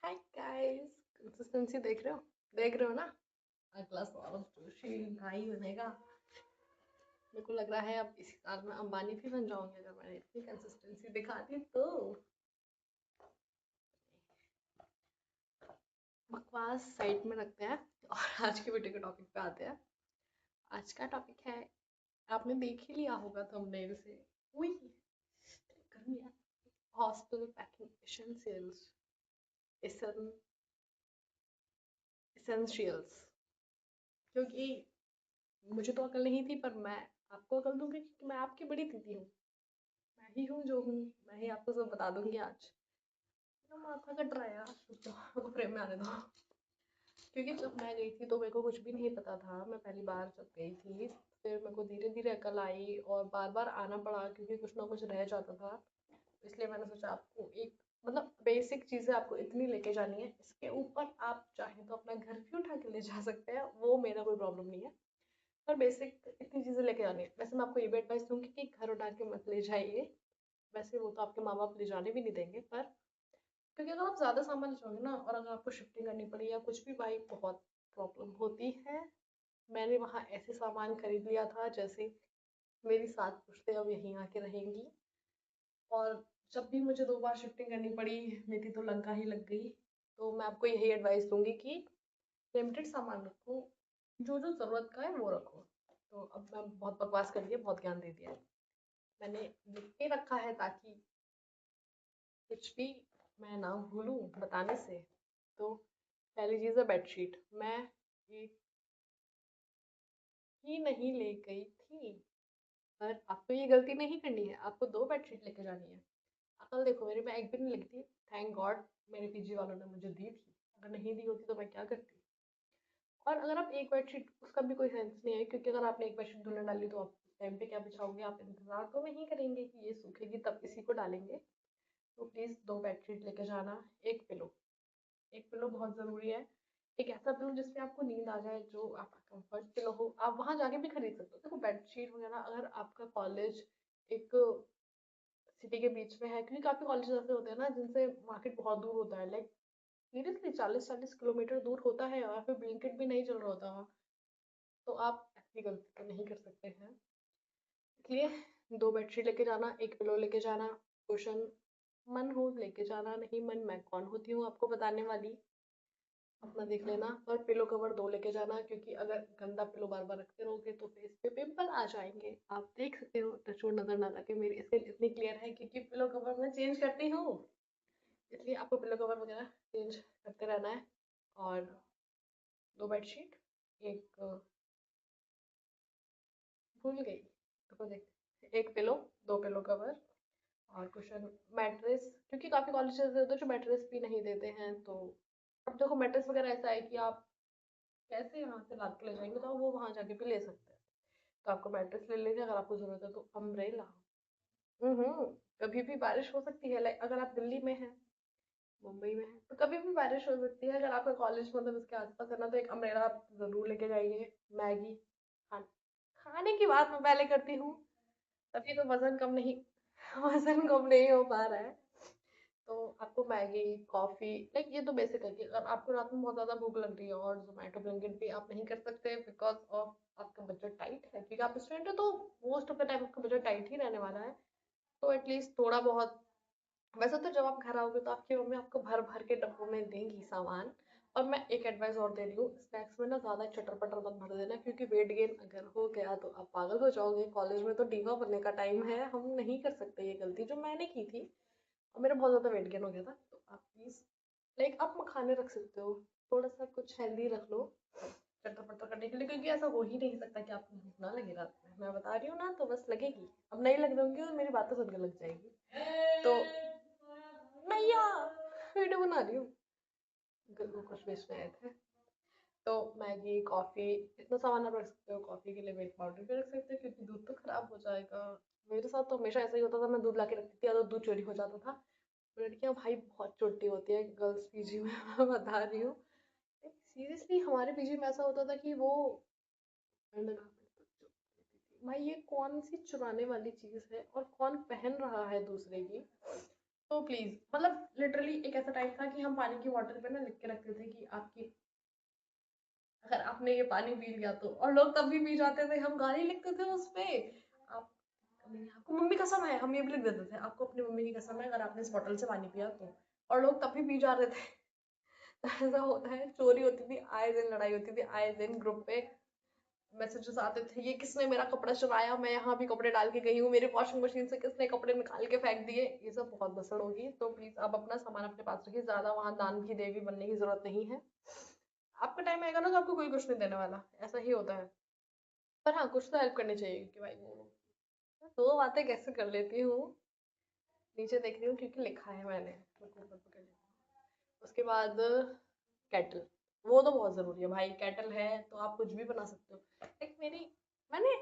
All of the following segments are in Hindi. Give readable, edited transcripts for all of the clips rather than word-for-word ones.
हाय गाइस, कंसिस्टेंसी देख रहे हो ना। अगला सौरभ जोशी भाई बनेगा। मेरे को लग रहा है अब इसी साल में अंबानी भी बन जाऊंगी अगर मैंने इतनी कंसिस्टेंसी दिखा दी तो। बकवास साइड में रखते हैं और आज के वीडियो के टॉपिक पे आते हैं। आज का टॉपिक है, आपने देख ही लिया होगा थंबनेल से। वही गर्मी है। Hostel packing essentials, essentials. क्योंकि मुझे तो अकल नहीं थी, पर मैं आपको अकल दूंगी क्योंकि मैं आपकी बड़ी दीदी हूँ। मैं ही हूँ जो हूँ। मैं ही आपको सब बता दूंगी आज। मेरा माथा कट रहा है यार, रुक जाओ, मेरे को फ्रेम में आने दो। क्योंकि जब मैं गई थी तो मेरे को कुछ भी नहीं पता था। मैं पहली बार जब गई थी, फिर मेरे को धीरे धीरे अकल आई और बार बार आना पड़ा क्योंकि कुछ ना कुछ रह जाता था। इसलिए मैंने सोचा आपको एक, मतलब बेसिक चीज़ें आपको इतनी लेके जानी है। इसके ऊपर आप चाहें तो अपना घर भी उठा के ले जा सकते हैं, वो मेरा कोई प्रॉब्लम नहीं है। पर बेसिक इतनी चीज़ें लेके जानी है। वैसे मैं आपको ये भी एडवाइस दूंगी कि घर उठा के मत ले जाइए। वैसे वो तो आपके माँ बाप ले जाने भी नहीं देंगे, पर क्योंकि अगर आप ज़्यादा सामान ले जाओगे ना और अगर आपको शिफ्टिंग करनी पड़ी या कुछ भी, भाई बहुत प्रॉब्लम होती है। मैंने वहाँ ऐसे सामान खरीद लिया था जैसे मेरी 7 पुश्तें अब यहीं आके रहेंगी। और जब भी मुझे 2 बार शिफ्टिंग करनी पड़ी, मेरी तो लंका ही लग गई। तो मैं आपको यही एडवाइस दूंगी कि लिमिटेड सामान रखो, जो जो ज़रूरत का है वो रखो। तो अब मैं बहुत बकवास कर दी है, बहुत ज्ञान दे दिया है। मैंने लिख के रखा है ताकि कुछ भी मैं ना भूलूं बताने से। तो पहली चीज़ है बेडशीट। मैं एक ही नहीं ले गई थी, पर आपको ये गलती नहीं करनी है। आपको 2 बेडशीट लेके जानी है। अकल देखो, मेरी में एक भी नहीं लगी थी। थैंक गॉड मेरे पीजी वालों ने मुझे दी थी। अगर नहीं दी होती तो मैं क्या करती। और अगर आप एक बेडशीट, उसका भी कोई सेंस नहीं है क्योंकि अगर आपने एक बेडशीट धुलने डाली तो आप उस टाइम पे क्या बिछाओगे। आप इंतजार तो नहीं करेंगे कि ये सूखेगी तब इसी को डालेंगे। तो प्लीज़ 2 बेडशीट लेके जाना। एक पिलो, एक पिलो बहुत ज़रूरी है। एक ऐसा पिलो जिसपे आपको नींद आ जाए, जो आपका कंफर्ट पिलो हो। आप वहाँ जाके भी खरीद सकते हो। देखो बेडशीट वगैरह, अगर आपका कॉलेज एक सिटी के बीच में है, क्योंकि काफ़ी कॉलेज ऐसे होते हैं ना जिनसे मार्केट बहुत दूर होता है, लाइक सीरियसली 40-40 किलोमीटर दूर होता है और फिर ब्लिंकिट भी नहीं चल रहा होता वहाँ। तो आप ऐसी गलती तो नहीं कर सकते हैं। इसलिए 2 बेडशीट लेके जाना, एक पिलो लेके जाना, कुशन मन हो लेके जाना, नहीं मन मैं कौन होती हूँ आपको बताने वाली। अपना देख लेना। और पिलो कवर 2 लेके जाना, क्योंकि अगर गंदा पिलो बार बार रखते रहोगे तो फेस पे पिंपल आ जाएंगे। आप देख सकते हो, टचवुड नजर ना लगे, मेरी स्किन इतनी क्लियर है क्योंकि पिलो कवर मैं चेंज करती हूँ। इसलिए आपको पिलो कवर वगैरह चेंज करते रहना है। और 2 बेडशीट, एक भूल गई तो देख, एक पिलो, 2 पिलो कवर और कुशन, मैट्रेस, क्योंकि काफ़ी कॉलेजेस ऐसे होते हैं जो मैट्रेस भी नहीं देते हैं। तो अब देखो मैट्रेस वगैरह ऐसा है कि आप कैसे यहाँ से लाद के ले जाएंगे, तो आप वो वहाँ जाके भी ले सकते हैं। तो आपको मैट्रेस ले लीजिए। अगर आपको ज़रूरत है तो अम्ब्रेला। हम्म, कभी भी बारिश हो सकती है। लाइक अगर आप दिल्ली में हैं, मुंबई में हैं, तो कभी भी बारिश हो सकती है। अगर आपका कॉलेज मतलब इसके आसपास है ना, तो एक अम्ब्रेला आप ज़रूर लेके जाइए। मैगी, खान खाने की बात मैं पहले करती हूँ, तभी तो वज़न कम नहीं वज़न कम नहीं हो पा रहा है। तो आपको मैगी, कॉफ़ी, लाइक ये तो बेसिक है कि अगर आपको रात में बहुत ज़्यादा भूख लग रही है और ज़ोमैटो ब्लिंकिट भी आप नहीं कर सकते बिकॉज़ ऑफ आपका बजट टाइट है, क्योंकि आप स्टूडेंट हो तो मोस्ट ऑफ द टाइम आपका बजट टाइट ही रहने वाला है। तो एटलीस्ट थोड़ा बहुत, वैसे तो जब आप घर आओगे तो आपकी मम्मी आपको भर भर के डब्बों में देंगी सामान। और मैं एक एडवाइस और दे रही हूँ, स्नैक्स में ना ज़्यादा चटर पटर मत भर देना, क्योंकि वेट गेन अगर हो गया तो आप पागल हो जाओगे। कॉलेज में तो डीवा बनने का टाइम है, हम नहीं कर सकते ये गलती जो मैंने की थी। और मेरा बहुत ज़्यादा वेट गेन हो गया था। तो आप प्लीज़, लाइक आप मखाने रख सकते हो, थोड़ा सा कुछ हेल्दी रख लो चटर पटर करने के लिए, क्योंकि ऐसा हो ही नहीं सकता कि आपको भूख ना लगे रात में। मैं बता रही हूँ ना, तो बस लगेगी। अब नहीं लग रही होंगी तो मेरी बातें सुन के लग जाएगी। तो मैया, वीडियो बना रही हूँ, घर को कुछ बेचने आए थे। तो मैगी, कॉफ़ी, इतना सामान आप रख सकते हो। कॉफ़ी के लिए मिल्क पाउडर भी रख सकते हो क्योंकि दूध तो खराब हो जाएगा। मेरे साथ तो हमेशा ऐसा ही होता था, मैं दूध ला के रखती थी या तो दूध चोरी हो जाता था। लड़कियां भाई बहुत छोटी होती है गर्ल्स पीजी में मैं बता रही हूँ। सीरियसली हमारे पीजी में ऐसा होता था कि वो भाई ये कौन सी चुराने वाली चीज है और कौन पहन रहा है दूसरे की। तो प्लीज मतलब लिटरली एक ऐसा टाइम था कि हम पानी की बॉटल पे ना लिख के रखते थे कि आपकी, अगर आपने ये पानी पी लिया तो, और लोग तब भी पी जाते थे, हम गाली लिखते थे उस पे। आप, आपको मम्मी कसम है, हम ये भी लिख देते थे, आपको अपनी मम्मी की कसम है अगर आपने इस बॉटल से पानी पिया तो, और लोग तब भी पी जा रहे थे। ऐसा होता है, चोरी होती थी आए दिन, लड़ाई होती थी आए दिन, ग्रुप पे मैसेजेस आते थे, ये किसने मेरा कपड़ा चुराया, मैं यहाँ भी कपड़े डाल के गई हूँ, मेरे वॉशिंग मशीन से किसने कपड़े निकाल के फेंक दिए, ये सब बहुत भसड़ होगी। तो प्लीज आप अपना सामान अपने पास रखिए, ज्यादा वहां दान की देवी बनने की जरूरत नहीं है। आपका टाइम आएगा ना तो आपको कोई कुछ नहीं देने वाला, ऐसा ही होता है। पर हाँ, कुछ तो हेल्प करनी चाहिए, कि भाई वो दो बातें कैसे कर लेती हूँ। नीचे देख रही हूँ क्योंकि लिखा है मैंने, तो ऊपर पकड़ लेती हूँ। उसके बाद केटल, वो तो बहुत जरूरी है भाई, केटल है तो आप कुछ भी बना सकते हो। एक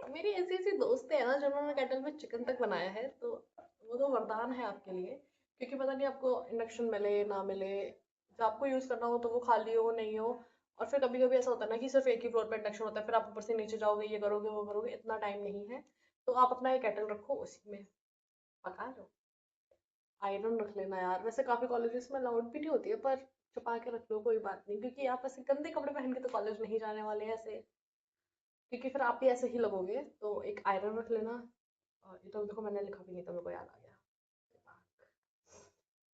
मेरी ऐसी ऐसी दोस्त है ना जिन्होंने केटल में चिकन तक बनाया है, तो वो तो वरदान है आपके लिए। क्योंकि पता नहीं आपको इंडक्शन मिले ना मिले, जब आपको यूज करना हो तो वो खाली हो नहीं हो, और फिर कभी कभी ऐसा होता है ना कि सिर्फ एक ही फ्लोर पे इंडक्शन होता है, फिर आप ऊपर से नीचे जाओगे, ये करोगे वो करोगे, इतना टाइम नहीं है। तो आप अपना एक केटल रखो, उसी में पका लो। आयरन रख लेना यार, वैसे काफी कॉलेजेस में अलाउड भी नहीं होती है, पर छुपा के रख लो कोई बात नहीं, क्योंकि आप ऐसे गंदे कपड़े पहन के तो कॉलेज नहीं जाने वाले हैं ऐसे, क्योंकि फिर आप भी ऐसे ही लगोगे। तो एक आयरन रख लेना। और ये तो देखो मैंने लिखा भी नहीं था, मेरे को याद आ गया।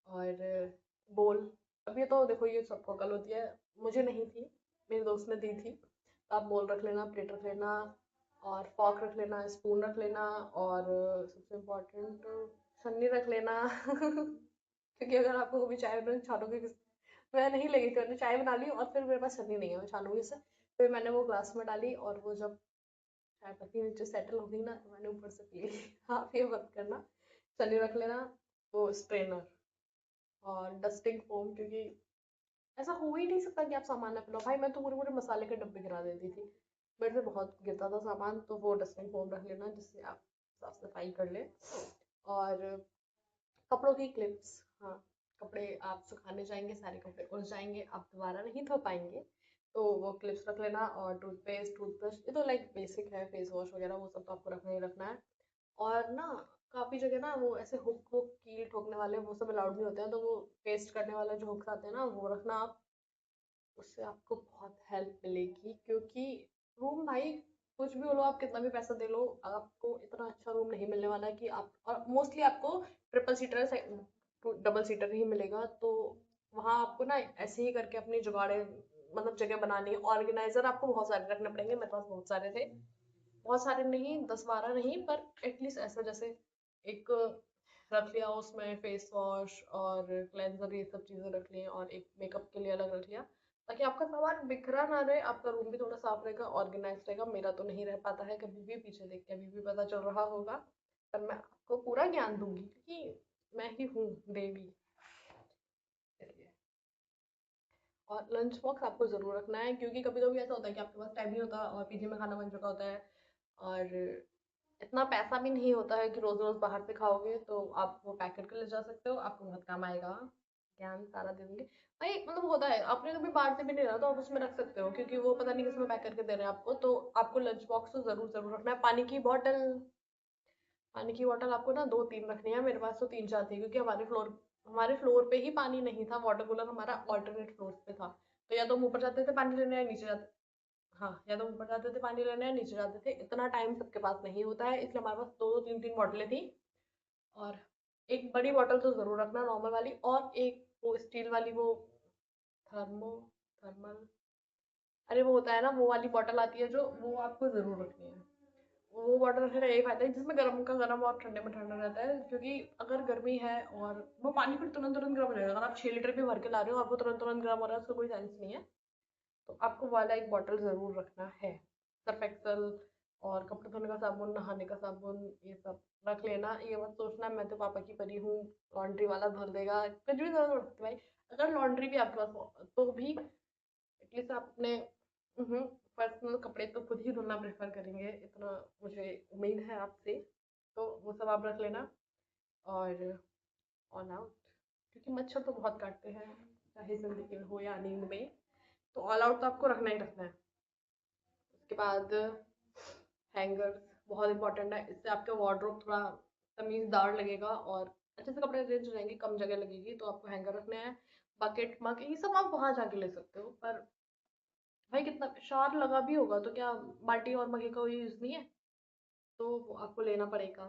और बोल, अब ये तो देखो ये सबको कल होती है, मुझे नहीं थी, मेरे दोस्त ने दी थी। तो आप बोल रख लेना, प्लेट रख लेना, और फॉक रख लेना, स्पून रख लेना, और सबसे इम्पोर्टेंट छन्नी रख लेना। क्योंकि अगर आपको कभी चाय बनानी छानोगे किस, मैं नहीं लगी थी, मैंने चाय बना ली और फिर मेरे पास छन्नी नहीं है, मैं छानूंगी इसे। फिर मैंने वो ग्लास में डाली, और वो जब चाय पत्ती नीचे सेटल हो गई ना, तो मैंने ऊपर से पी ली। आप ये मत करना। छन्नी रख लेना, वो स्ट्रेनर, और डस्टिंग फोम, क्योंकि ऐसा हो ही नहीं सकता कि आप सामान ना फैलाओ भाई, मैं तो पूरे पूरे मसाले के डब्बे गिरा देती थी, मेरे से बहुत गिरता था सामान, तो वो डस्टिंग फोम रख लेना जिससे आप साफ सफाई कर ले। और कपड़ों की क्लिप्स, हाँ, कपड़े आप सुखाने जाएंगे, सारे कपड़े उड़ जाएंगे, आप दोबारा नहीं धो पाएंगे, तो वो क्लिप्स रख लेना। और टूथपेस्ट, टूथब्रश, ये तो लाइक बेसिक है, फेस वॉश वगैरह वो सब तो आपको रखना ही रखना है। और ना काफी जगह ना वो ऐसे हुक हुक कील ठोकने वाले वो सब अलाउड नहीं होते हैं, तो वो पेस्ट करने वाले जो हुक्स आते हैं ना, वो रखना आप, उससे आपको बहुत हेल्प मिलेगी। क्योंकि रूम भाई, कुछ भी बोलो आप, कितना भी पैसा दे लो, आपको इतना अच्छा रूम नहीं मिलने वाला है कि आप, और मोस्टली आपको ट्रिपल सीटर, डबल सीटर ही मिलेगा। तो वहाँ आपको ना ऐसे ही करके अपनी जुगाड़े, मतलब जगह बनानी है। ऑर्गेनाइजर आपको बहुत सारे रखने पड़ेंगे, मेरे पास बहुत सारे थे, बहुत सारे नहीं, 10-12 नहीं, पर एटलीस्ट ऐसा जैसे एक रख लिया, उसमें फेस वॉश और क्लेंजर ये सब चीजें रख ली, और एक मेकअप के लिए अलग रख लिया, ताकि आपका सामान बिखरा ना रहे, आपका रूम भी थोड़ा साफ रहेगा, ऑर्गेनाइज रहेगा। मेरा तो नहीं रह पाता है कभी भी, पीछे देख के अभी भी पता चल रहा होगा, पर मैं आपको पूरा ज्ञान दूंगी क्योंकि मैं ही हूँ देवी, इसलिए। और लंच बॉक्स आपको जरूर रखना है, क्योंकि कभी कभी ऐसा होता है कि आपके पास टाइम नहीं होता और पीजी में खाना बन चुका होता है, और इतना पैसा भी नहीं होता है कि रोज रोज बाहर से खाओगे, तो आप वो पैक करके ले जा सकते हो, आपको बहुत काम आएगा। ज्ञान सारा दे दूंगी भाई, मतलब होता है, आपने कभी बाहर से भी नहीं रहा तो आप उसमें रख सकते हो, क्योंकि वो पता नहीं किसमें पैक करके दे रहे हैं आपको। तो आपको लंच बॉक्स तो जरूर जरूर रखना है। पानी की बोतल आपको ना 2-3 रखनी है, मेरे पास तो 3-4 थी, क्योंकि हमारे फ्लोर पे ही पानी नहीं था, वाटर कूलर हमारा ऑल्टरनेट फ्लोर पे था। तो या तो हम ऊपर जाते थे पानी लेने, या नीचे जाते, हाँ, या तो ऊपर जाते थे पानी लेने, या नीचे जाते थे, इतना टाइम सबके पास नहीं होता है, इसलिए हमारे पास 2-2 3-3 बोतलें थी। और एक बड़ी बोतल तो जरूर रखना, नॉर्मल वाली, और एक वो स्टील वाली, वो थर्मो थर्मल, अरे वो होता है ना, वो वाली बोतल आती है जो, वो आपको जरूर रखनी है। वो वाटर रखने का यही फायदा है, जिसमें गर्म का गर्म और ठंडे में ठंडा रहता है, क्योंकि अगर गर्मी है और वो पानी फिर तुरंत तुरंत गर्म हो जाएगा, अगर आप 6 लीटर भी भर के ला रहे हो और वो तुरंत तुरंत गर्म हो रहा है, उसका कोई सेंस नहीं है। तो आपको वाला एक बॉटल जरूर रखना है। सर्फ एक्सल, और कपड़े धोने का साबुन, नहाने का साबुन, ये सब रख लेना। ये मत सोचना मैं तो पापा की परी हूँ, लॉन्ड्री वाला धुल देगा, कुछ भी जरूरत नहीं भाई। अगर लॉन्ड्री भी आपके पास हो तो भी एटलीस्ट आप अपने पर्सनल कपड़े तो खुद ही धोना प्रेफर करेंगे, इतना मुझे उम्मीद है आपसे। तो वो सब आप रख लेना। और ऑल आउट, क्योंकि मच्छर तो बहुत काटते हैं, चाहे जिंदगी में हो या नींद में, तो ऑल आउट तो आपको रखना ही रखना है। उसके बाद हैंगर्स बहुत इंपॉर्टेंट है, इससे आपका वार्डरोब थोड़ा तमीज़दार लगेगा, और अच्छे से कपड़े अरेंज हो जाएंगे, कम जगह लगेगी, तो आपको हैंगर रखने हैं, बकेट मग ये सब आप वहां जाके ले सकते हो। पर भाई कितना शार लगा भी होगा तो क्या बाल्टी और मगे का कोई यूज नहीं है, तो वो आपको लेना पड़ेगा।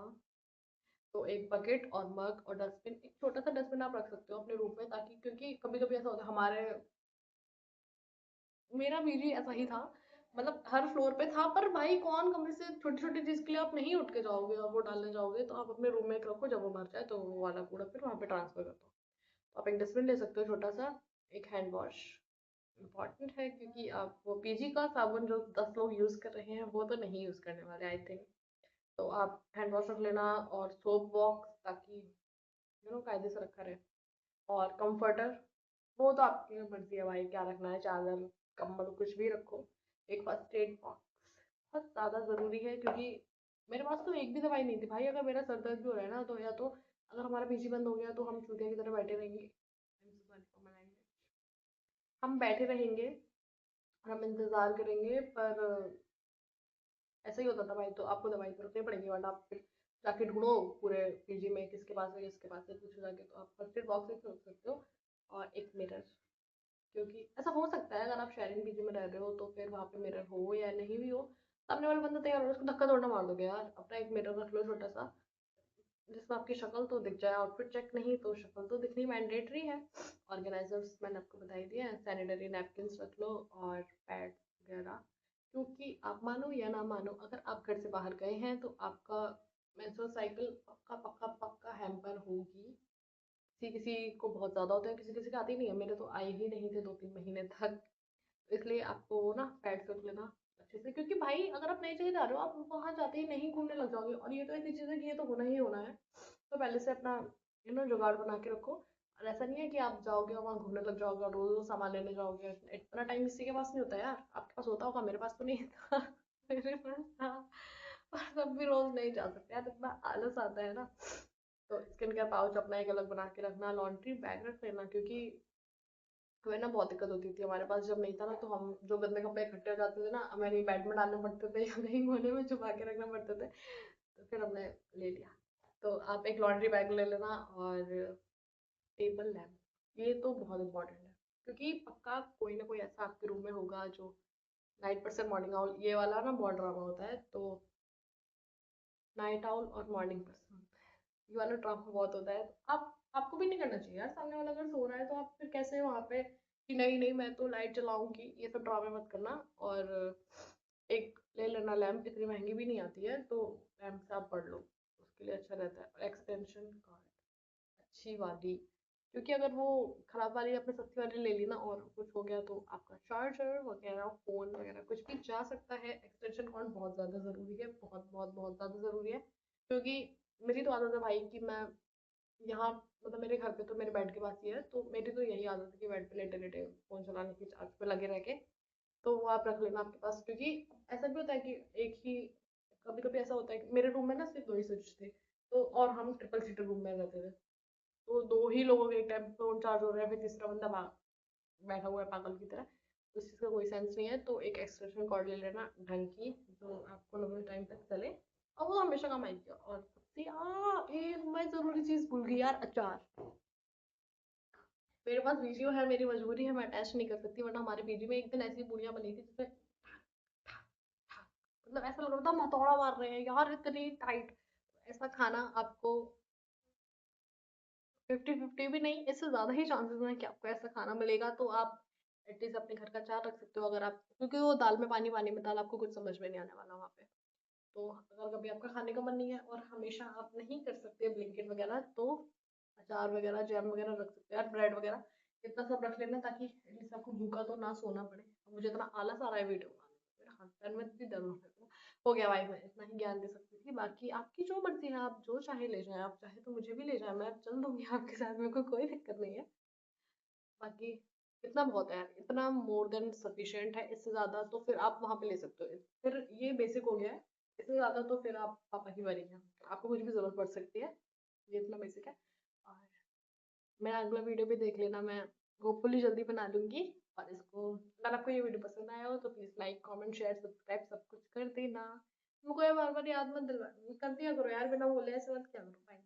तो एक बकेट और मग और डस्टबिन, एक छोटा सा डस्टबिन आप रख सकते हो अपने रूम में, ताकि क्योंकि कभी कभी ऐसा होता है हमारे, मेरा पीजी ऐसा ही था, मतलब हर फ्लोर पे था, पर भाई कौन कमरे से छोटी छोटी चीज के लिए आप नहीं उठ के जाओगे और वो डालने जाओगे, तो आप अपने रूम में एक रखो, जब वो भर जाए तो वो वाला कूड़ा फिर वहां पे ट्रांसफर कर दो। तो आप एक डस्टबिन ले सकते हो छोटा सा। एक हैंड वॉश इम्पॉर्टेंट है, क्योंकि आप वो पीजी का साबुन जो 10 लोग यूज कर रहे हैं वो तो नहीं यूज करने वाले आई थिंक। तो आप हैंड वॉश रख लेना, और सोप बॉक्स, ताकि कायदे से रखा रहे। और कंफर्टर, वो तो आपकी मर्जी है भाई, क्या रखना है, चादर कंबल कुछ भी रखो। एक फर्स्ट एड बॉक्स बहुत ज़्यादा ज़रूरी है, क्योंकि मेरे पास तो एक भी दवाई नहीं थी भाई। अगर मेरा सर दर्द भी हो रहा है ना, तो या तो अगर हमारा पीजी बंद हो गया तो हम चूतिया की तरह बैठे रहेंगे, हम बैठे रहेंगे और हम इंतज़ार करेंगे, पर ऐसा ही होता था भाई। तो आपको दवाई तो रखनी पड़ेगी, वरना आप फिर जाके ढूंढो पूरे पीजी में किसके पास है, किसके पास है, पूछो जाके। तो आप फर्स्ट एड बॉक्स रख सकते हो, और एक मिरर, क्योंकि ऐसा हो सकता है अगर आप शेयरिंग पीजी में रह रहे हो तो फिर वहाँ पे मिरर हो या नहीं भी हो, सामने वाला बंदा तैयार हो उसको धक्का थोड़ा मार दोगे यार। अपना एक मिरर रख लो छोटा सा, जिसमें आपकी शक्ल तो दिख जाए, आउटफिट चेक नहीं तो शक्ल तो दिखनी मैंडेटरी है। ऑर्गेनाइजर्स मैंने आपको बता ही दिया है, सैनिटरी नैपकिन्स रख लो और पैड वगैरह, क्योंकि आप मानो या ना मानो, अगर आप घर से बाहर गए हैं तो आपका मेंस्ट्रुअल साइकिल पक्का पक्का पक्का हैम्पर होगी। किसी किसी को बहुत ज़्यादा होता है, किसी किसी का आती नहीं है, मेरे तो आए ही नहीं थे 2-3 महीने तक। इसलिए आपको ना पैड कर लेना अच्छे से, क्योंकि भाई अगर आप नई जगह जा रहे हो, आप वहाँ जाते ही नहीं घूमने लग जाओगे, और ये तो ऐसी चीज़ है कि ये तो होना ही होना है। तो पहले से अपना जुगाड़ बना के रखो। और ऐसा नहीं है कि आप जाओगे और वहाँ घूमने लग जाओगे और रोज रोज सामान लेने जाओगे, इतना टाइम किसी के पास नहीं होता यार। आपके पास होता होगा, मेरे पास तो नहीं था। मेरे पास था, पर तब भी रोज नहीं जा सकते यार, इतना आलस आता है ना। तो स्किन केयर पाउच अपना एक अलग बना के रखना, लॉन्ड्री बैग रख लेना, क्योंकि हमें ना बहुत दिक्कत होती थी, हमारे पास जब नहीं था ना, तो हम जो गंदे कपड़े इकट्ठे हो जाते थे ना, हमें कहीं बेड में डालने पड़ते थे या कहीं कोने में छुपा के रखना पड़ते थे, तो फिर हमने ले लिया। तो आप एक लॉन्ड्री बैग ले लेना, और टेबल लैम्प ये तो बहुत इंपॉर्टेंट है, क्योंकि पक्का कोई ना कोई ऐसा आपके रूम में होगा जो नाइट पर्सन मॉर्निंग आउल, ये वाला ना बहुत ड्रामा होता है। तो नाइट आउल और मॉर्निंग पर्सन, ये वाला ड्रामा बहुत होता है। तो आपको भी नहीं करना चाहिए यार, सामने वाला अगर सो रहा है तो आप फिर कैसे वहां पे कि नहीं नहीं मैं तो लाइट जलाऊंगी, ये सब ड्रामे मत करना। और एक ले लेना लैम्प, इतनी महंगी भी नहीं आती है, तो लैम्प से आप पढ़ लो, उसके लिए अच्छा रहता है। और एक्सटेंशन कॉर्ड अच्छी वाली, क्योंकि अगर वो खराब वाली आपने सस्ती वाली ले ली ना और कुछ हो गया, तो आपका चार्जर वगैरह फोन वगैरह कुछ भी जा सकता है। एक्सटेंशन कॉर्ड बहुत ज़्यादा ज़रूरी है, बहुत बहुत बहुत ज़्यादा ज़रूरी है, क्योंकि मेरी तो आदत है भाई कि मैं यहाँ, मतलब मेरे घर पे तो मेरे बेड के पास ही है, तो मेरी तो यही आदत है कि बेड पे लेटे लेटे फोन चलाने की, चार्ज पे लगे रह के। तो वो आप रख लेना आपके पास, क्योंकि ऐसा भी होता है कि एक ही, कभी कभी ऐसा होता है कि मेरे रूम में ना सिर्फ 2 ही स्विच थे, तो और हम ट्रिपल सीटर रूम में रहते थे, तो 2 ही लोगों के एक टाइम फोन चार्ज हो रहा है, फिर तीसरा बंदा बैठा हुआ है पागल की तरह, तो इस चीज़ का कोई सेंस नहीं है। तो एक एक्सटेंशन कॉर्ड ले लेना ढंग की, जो आपको लंबे टाइम तक चले, और वो हमेशा काम आएगी। और सबसे एक मैं जरूरी चीज़ भूल गई यार, अचार। मेरे पास वीडियो है, मेरी मजबूरी है, मैं अटैच नहीं कर सकती, वरना हमारे पीजी में एक दिन ऐसी बुढ़िया बनी थी जिसमें मतलब ऐसा लग रहा था हम हथौड़ा मार रहे हैं यार, इतनी टाइट। ऐसा खाना आपको 50-50 भी नहीं, इससे ज्यादा ही चांसेस हैं कि आपको ऐसा खाना मिलेगा। तो आप एटलीस्ट अपने घर का चार रख सकते हो, अगर आप, क्योंकि वो दाल में पानी, पानी में दाल, आपको कुछ समझ में नहीं आने वाला वहाँ पे। तो अगर कभी आपका खाने का मन नहीं है और हमेशा आप नहीं कर सकते ब्लिंकिट वगैरह, तो अचार वगैरह जैम वगैरह रख सकते हैं यार, ब्रेड वगैरह, इतना सब रख लेना, ताकि एटलीस्ट आपको भूखा तो ना सोना पड़े। मुझे इतना आलस आ रहा है वीडियो बनाने में, मेरे हाथ पैर में इतनी दर्द हो गया भाई, मैं इतना ही ज्ञान दे सकती थी। बाकी आपकी जो मर्जी है, आप जो चाहे ले जाएं, आप चाहे तो मुझे भी ले जाएं, मैं चल दूंगी आपके साथ, मेरे को कोई दिक्कत नहीं है। बाकी इतना बहुत है यार, इतना मोर देन सफिशिएंट है, इससे ज्यादा तो फिर आप वहां पे ले सकते हो। फिर ये बेसिक हो गया है, इससे ज्यादा तो फिर आप पापा की बारी है, आपको कुछ भी जरूरत पड़ सकती है। ये इतना बेसिक है। और मेरा अगला वीडियो भी देख लेना, मैं होपफुली जल्दी बना लूंगी। और इसको, अगर आपको ये वीडियो पसंद आया हो तो please like comment share subscribe सब कुछ कर देना। मुझको बार बार याद मत दिला कर दिया करो यार, बिना बोले ऐसे मत क्या करो।